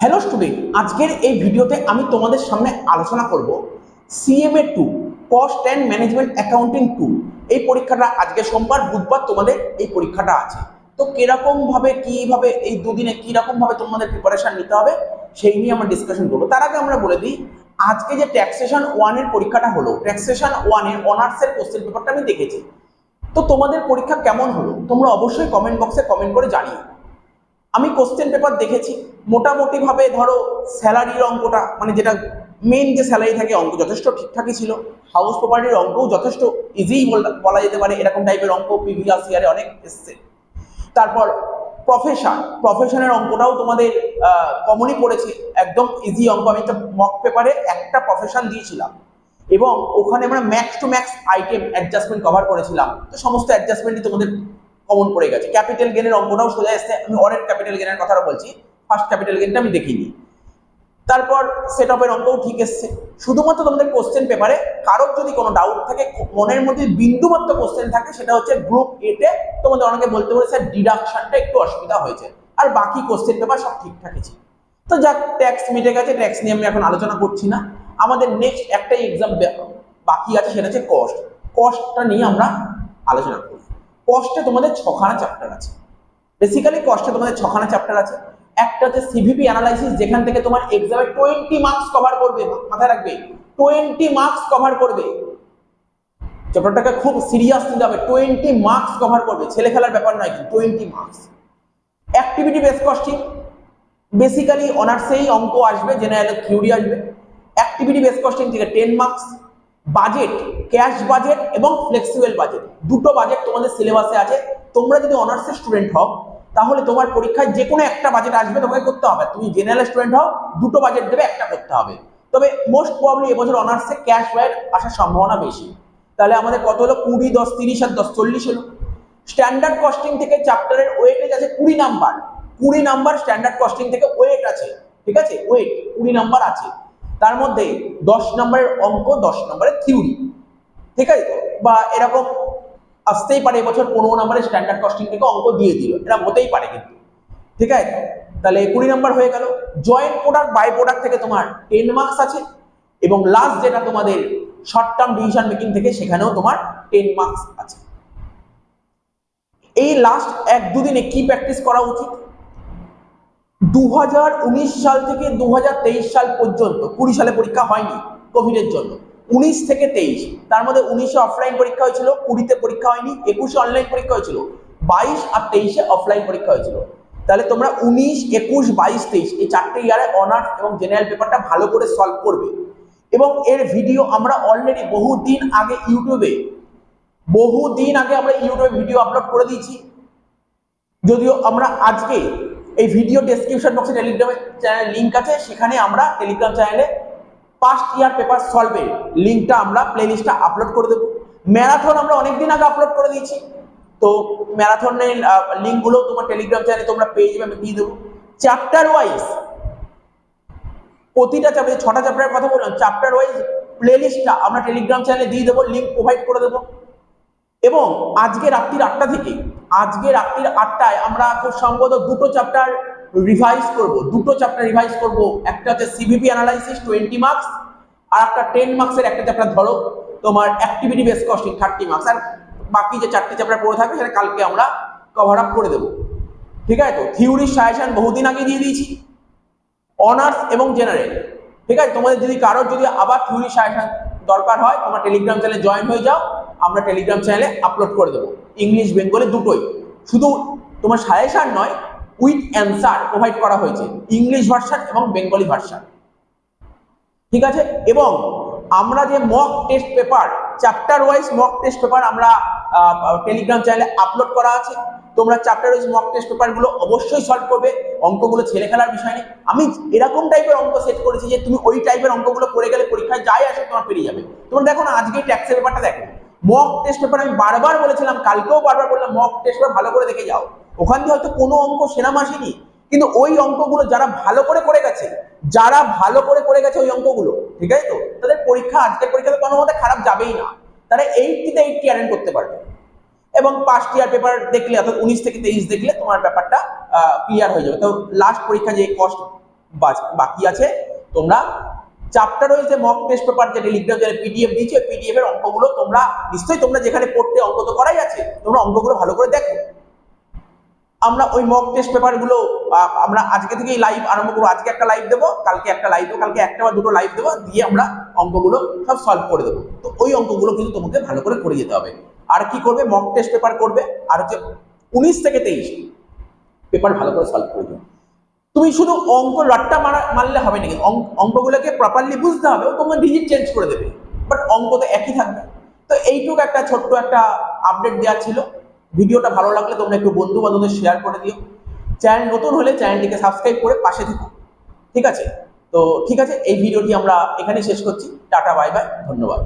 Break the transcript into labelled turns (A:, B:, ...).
A: Hello student, আজকের এই ভিডিওতে আমি তোমাদের সামনে আলোচনা করব CMA 2 cost and management accounting 2। এই পরীক্ষাটা আজকে সোমবার বুধবার তোমাদের এই পরীক্ষাটা আছে। তো কিরকম ভাবে কিভাবে এই দুদিনে কিরকম ভাবে তোমাদের প্রিপারেশন নিতে হবে সেই নিয়ে আমরা ডিসকাশন করবো। তার আগে আমরা বলে দিই, আজকে যে ট্যাক্সেশন 1 এর পরীক্ষাটা হলো, ট্যাক্সেশন 1 এর অনার্সের কোশ্চেন পেপারটা আমি দেখেছি। তো তোমাদের পরীক্ষা কেমন হলো তোমরা অবশ্যই কমেন্ট বক্সে কমেন্ট করে জানিও। আমি কোশ্চেন পেপার দেখেছি, মোটামুটি ভাবে ধরো স্যালারির অঙ্কটা মানে যেটা মেন যে স্যালারি থাকে অঙ্ক যথেষ্ট ঠিকঠাকই ছিল। হাউস প্রপার্টির অঙ্কও যথেষ্ট ইজি বলা যেতে পারে, এরকম টাইপের অঙ্ক প্রিভিয়াস ইয়ারে অনেক এসছে। তারপর প্রফেশনের অঙ্কটাও তোমাদের কমনই পড়েছে, একদম ইজি অঙ্ক। আমি একটা মক পেপারে একটা প্রফেশন দিয়েছিলাম এবং ওখানে আমরা max to max item adjustment cover করেছিলাম। তো সমস্ত অ্যাডজাস্টমেন্টই তোমাদের কমন পড়ে গেছে। ক্যাপিটাল গেনের অঙ্কটাও সোজা এসছে, আমি অনেক ক্যাপিটাল গেনের কথাটা বলছি, ফার্স্ট ক্যাপিটাল গেনটা আমি দেখিনি। তারপর সেট আপের অঙ্কও ঠিক এসছে। শুধুমাত্র তোমাদের কোশ্চেন পেপারে কারোর যদি কোনো ডাউট থাকে, মনের মধ্যে বিন্দুমাত্র কোশ্চেন থাকে, সেটা হচ্ছে গ্রুপ এতে তোমাদের অনেকে বলতে পারে স্যার ডিডাকশনটা একটু অসুবিধা হয়েছে, আর বাকি কোশ্চেন পেপার সব ঠিকঠাকই ছিল। তো যাক, ট্যাক্স মিটে গেছে, ট্যাক্স নিয়ে আমি এখন আলোচনা করছি না। আমাদের নেক্সট একটাই এক্সাম বাকি আছে, সেটা হচ্ছে কস্টটা নিয়ে আমরা আলোচনা করি। কস্টে তোমাদের 6খানা চ্যাপ্টার আছে। বেসিক্যালি কস্টে তোমাদের 6খানা চ্যাপ্টার আছে। একটা হচ্ছে সিভিপি অ্যানালাইসিস, যেখান থেকে তোমার এক্সামে 20 মার্কস কভার করবে, মাথায় রাখবে 20 মার্কস কভার করবে। চ্যাপ্টারটাকে খুব সিরিয়াস নিতে হবে, 20 মার্কস কভার করবে, ছেলে খেলার ব্যাপার নয়, কিন্তু 20 marks. Activity base costing, basically অনার্সেই অঙ্ক আসবে, জেনারেল থিওরি আসবে। অ্যাক্টিভিটি বেস কস্টিং থেকে 10 মার্কস। বাজেট, ক্যাশ বাজেট এবং ফ্লেক্সিবল বাজেট, দুটো বাজেট তোমাদের সিলেবাসে আছে। তোমরা যদি অনার্সের স্টুডেন্ট হও তাহলে তোমার পরীক্ষায় যে কোনো একটা বাজেট আসবে, তোমাকে করতে হবে। তুমি জেনারেল স্টুডেন্ট হও, দুটো বাজেট দেবে, একটা করতে হবে। তবে মোস্ট প্রবাবলি এবছর অনার্সে ক্যাশ বাজেট আসার সম্ভাবনা বেশি। তাহলে আমাদের কত হলো? 20, 10, 30 আর 10, 40 হলো। স্ট্যান্ডার্ড কস্টিং থেকে চ্যাপ্টারের ওয়েটেজ আছে 20 নাম্বার। 20 নাম্বার স্ট্যান্ডার্ড কস্টিং থেকে ওয়েট আছে, ঠিক আছে? ওয়েট 20 নাম্বার আছে। তার মধ্যে 10 নম্বরের অঙ্ক, 10 নম্বরের থিওরি, ঠিক আছে? বা এরকম আসতেই পারে এবছর 15 নম্বরের স্ট্যান্ডার্ড কস্টিং থেকে অঙ্ক দিয়ে দিল, এটা হতেই পারে কিন্তু, ঠিক আছে? তাহলে 20 নাম্বার হয়ে গেল। জয়েন্ট প্রোডাক্ট বাই প্রোডাক্ট থেকে তোমার 10 মার্কস আছে, এবং লাস্ট যেটা তোমাদের শর্ট টার্ম ডিসিশন মেকিং থেকে, সেখানেও তোমার 10 মার্কস আছে। এই লাস্ট 1-2 দিনে কি প্র্যাকটিস করা উচিত? 2019 সাল থেকে 2023 সাল পর্যন্ত, 20 সালে পরীক্ষা হয়নি কোভিডের জন্য, 19 থেকে 23, তার মধ্যে 19-এ অফলাইন পরীক্ষা হয়েছিল, 20-তে পরীক্ষা হয়নি, 21-এ অনলাইন পরীক্ষা হয়েছিল, 22 আর 23-এ অফলাইন পরীক্ষা হয়েছিল। তাহলে তোমরা 19, 21, 22, 23 এই 4টে ইয়ারে অনার্স এবং জেনারেল পেপারটা ভালো করে সলভ করবে। এবং এর ভিডিও আমরা অলরেডি বহুদিন আগে ইউটিউবে ভিডিও আপলোড করে দিয়েছি। যদিও আমরা আজকে এই ভিডিও ডেসক্রিপশন বক্সে টেলিগ্রাম চ্যানেল লিঙ্ক আছে, সেখানে আমরা টেলিগ্রাম চ্যানেলে পাস্ট ইয়ার পেপার সলভের লিঙ্কটা আমরা প্লেলিস্টটা আপলোড করে দেবো। ম্যারাথন আমরা অনেকদিন আগে আপলোড করে দিয়েছি, তো ম্যারাথনের লিঙ্কগুলো তোমার টেলিগ্রাম চ্যানেলে তোমরা পেয়ে যাবে, আমি দিয়ে দেবো। চ্যাপ্টার ওয়াইজ প্রতিটা চ্যাপ্টার, 6টা চ্যাপ্টারের কথা বললাম, চ্যাপ্টার ওয়াইজ প্লেলিস্টটা আমরা টেলিগ্রাম চ্যানেলে দিয়ে দেবো, লিঙ্ক প্রোভাইড করে দেবো। এবং আজকে রাত্রির 8টায় আমরা খুব সম্ভবত দুটো চ্যাপ্টার রিভাইজ করব। একটা হচ্ছে সিভিপি অ্যানালাইসিস 20 মার্কস, আর একটা 10 মার্কসের একটা চ্যাপ্টার ধরো তোমার অ্যাক্টিভিটি বেস কস্টিং 30 মার্কস। আর বাকি যে 4টে চ্যাপ্টার পড়ে থাকবে সেটা কালকে আমরা কভার আপ করে দেবো, ঠিক আছে? তো থিওরির সাজেশন বহুদিন আগে দিয়ে দিয়েছি, অনার্স এবং জেনারেল, ঠিক আছে? তোমাদের যদি কারোর যদি আবার থিওরি সাজেশন দরকার হয়, তোমার টেলিগ্রাম চ্যানেলে জয়েন হয়ে যাও, আমরা টেলিগ্রাম চ্যানেলে আপলোড করে দেবো, ইংলিশ বেঙ্গলি দুটোই। শুধু তোমার সাজেশন নয়, উইথ অ্যান্সার প্রোভাইড করা হয়েছে, ইংলিশ ভার্সন এবং বেঙ্গলি ভার্সন, ঠিক আছে? এবং আমরা যে mock test paper, chapter wise mock test paper আমরা টেলিগ্রাম চ্যানেলে আপলোড করা আছে। তোমরা চ্যাপ্টার ওয়াইজ মক টেস্ট পেপারগুলো অবশ্যই সলভ করবে, অঙ্কগুলো ছেলে খেলার বিষয় নেই। আমি এরকম টাইপের অঙ্ক সেট করেছি যে তুমি ওই টাইপের অঙ্কগুলো করে গেলে পরীক্ষায় যাই আসে তোমার পেরিয়ে যাবে। তোমরা দেখো না, আজকে ট্যাক্সের পেপারটা দেখো, মক টেস্ট পেপার আমি বারবার বলেছিলাম, কালকেও বারবার বললাম, মক টেস্ট পেপার ভালো করে দেখে যাও। ওখান দিয়ে হয়তো কোনো অঙ্ক সেরাম আসেনি, কিন্তু ওই অঙ্কগুলো যারা ভালো করে গেছে ওই অঙ্কগুলো, ঠিক আছে? তো তাদের পরীক্ষা, আজকের পরীক্ষাতে কোনো মতে খারাপ যাবেই না, তারা 80-80 অ্যাটেন্ড করতে পারবে। এবং পাস্ট ইয়ার পেপার দেখলে, অর্থাৎ 19 থেকে 23 দেখলে তোমার ব্যাপারটা ক্লিয়ার হয়ে যাবে। তো লাস্ট পরীক্ষা যে কস্ট বাকি আছে। তোমরা চ্যাপ্টার হয়েছে মক টেস্ট পেপার যেটা লিখতে যে পিডিএফ দিয়েছে, পিডিএফ এর অঙ্কগুলো তোমরা নিশ্চয়ই তোমরা যেখানে পড়তে অঙ্ক তো করাই আছে, তোমরা অঙ্কগুলো ভালো করে দেখো। আমরা ওই মক টেস্ট পেপারগুলো আমরা আজকে থেকেই লাইভ আরম্ভ করবো। আজকে একটা লাইভ দেবো, কালকে একটা লাইভ দেবো, কালকে একটা বা দুটো লাইভ দেবো, দিয়ে আমরা অঙ্কগুলো সব সলভ করে দেবো। তো ওই অঙ্কগুলো কিন্তু তোমাকে ভালো করে করে যেতে হবে। আর কি করবে, মক টেস্ট পেপার করবে, আর হচ্ছে 19 থেকে 23 পেপার ভালো করে সলভ করে দেবে। তুমি শুধু অঙ্ক রট্টা মারলে হবে নাকি, অঙ্কগুলোকে প্রপারলি বুঝতে হবে, তোমার ডিজিট চেঞ্জ করে দেবে, বাট অঙ্ক তো একই থাকবে। তো এইটুকু একটা ছোট্ট একটা আপডেট দেওয়া ছিল। ভিডিওটা ভালো লাগলে তোমরা একটু বন্ধু বান্ধবদের শেয়ার করে দিও। চ্যানেল নতুন হলে চ্যানেলটিকে সাবস্ক্রাইব করে পাশে থেকো, ঠিক আছে? তো ঠিক আছে, এই ভিডিওটি আমরা এখানেই শেষ করছি। টাটা, বাই বাই, ধন্যবাদ।